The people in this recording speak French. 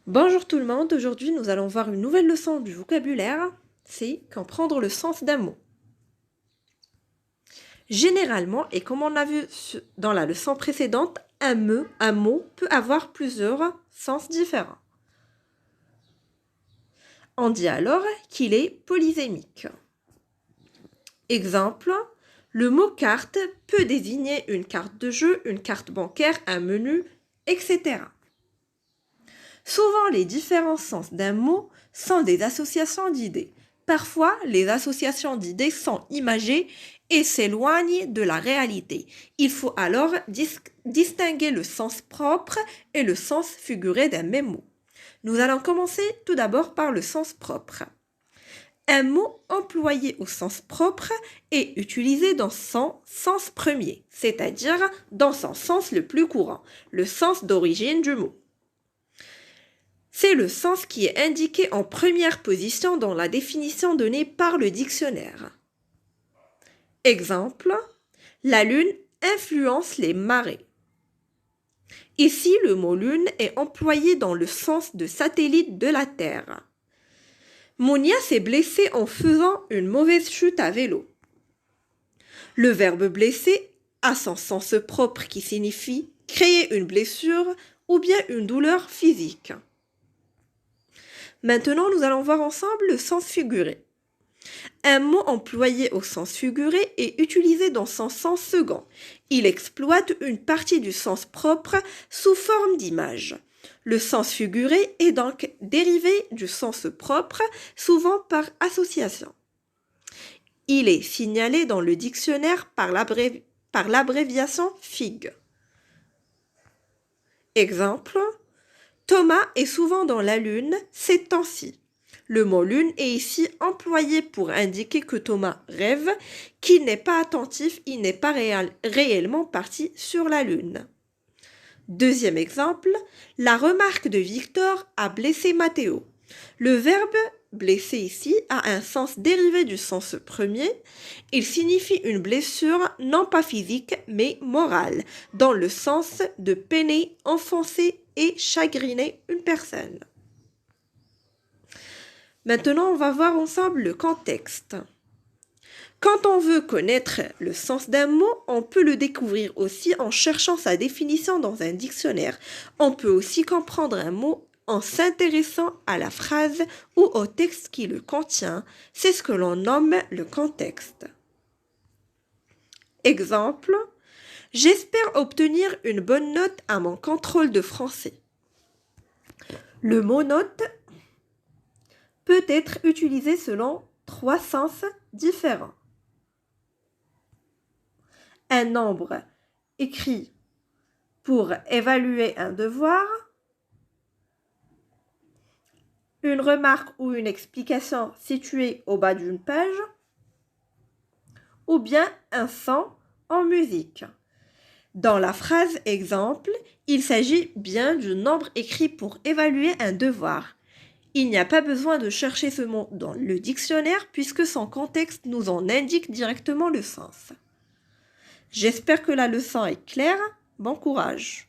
Bonjour tout le monde, aujourd'hui nous allons voir une nouvelle leçon du vocabulaire, c'est comprendre le sens d'un mot. Généralement, et comme on a vu dans la leçon précédente, un mot peut avoir plusieurs sens différents. On dit alors qu'il est polysémique. Exemple, le mot carte peut désigner une carte de jeu, une carte bancaire, un menu, etc. Souvent, les différents sens d'un mot sont des associations d'idées. Parfois, les associations d'idées sont imagées et s'éloignent de la réalité. Il faut alors distinguer le sens propre et le sens figuré d'un même mot. Nous allons commencer tout d'abord par le sens propre. Un mot employé au sens propre est utilisé dans son sens premier, c'est-à-dire dans son sens le plus courant, le sens d'origine du mot. C'est le sens qui est indiqué en première position dans la définition donnée par le dictionnaire. Exemple, la lune influence les marées. Ici, le mot lune est employé dans le sens de satellite de la Terre. Monia s'est blessée en faisant une mauvaise chute à vélo. Le verbe blesser a son sens propre qui signifie créer une blessure ou bien une douleur physique. Maintenant, nous allons voir ensemble le sens figuré. Un mot employé au sens figuré est utilisé dans son sens second. Il exploite une partie du sens propre sous forme d'image. Le sens figuré est donc dérivé du sens propre, souvent par association. Il est signalé dans le dictionnaire par l'abréviation FIG. Exemple, Thomas est souvent dans la lune ces temps-ci. Le mot lune est ici employé pour indiquer que Thomas rêve, qu'il n'est pas attentif, il n'est pas réellement parti sur la lune. Deuxième exemple, la remarque de Victor a blessé Matteo. Le verbe blesser ici a un sens dérivé du sens premier. Il signifie une blessure non pas physique mais morale, dans le sens de peiner, enfoncer et chagriner une personne. Maintenant, on va voir ensemble le contexte. Quand on veut connaître le sens d'un mot, on peut le découvrir aussi en cherchant sa définition dans un dictionnaire. On peut aussi comprendre un mot en s'intéressant à la phrase ou au texte qui le contient. C'est ce que l'on nomme le contexte. Exemple, j'espère obtenir une bonne note à mon contrôle de français. Le mot note peut être utilisé selon 3 sens différents. Un nombre écrit pour évaluer un devoir, une remarque ou une explication située au bas d'une page, ou bien un son en musique. Dans la phrase exemple, il s'agit bien du nombre écrit pour évaluer un devoir. Il n'y a pas besoin de chercher ce mot dans le dictionnaire puisque son contexte nous en indique directement le sens. J'espère que la leçon est claire. Bon courage!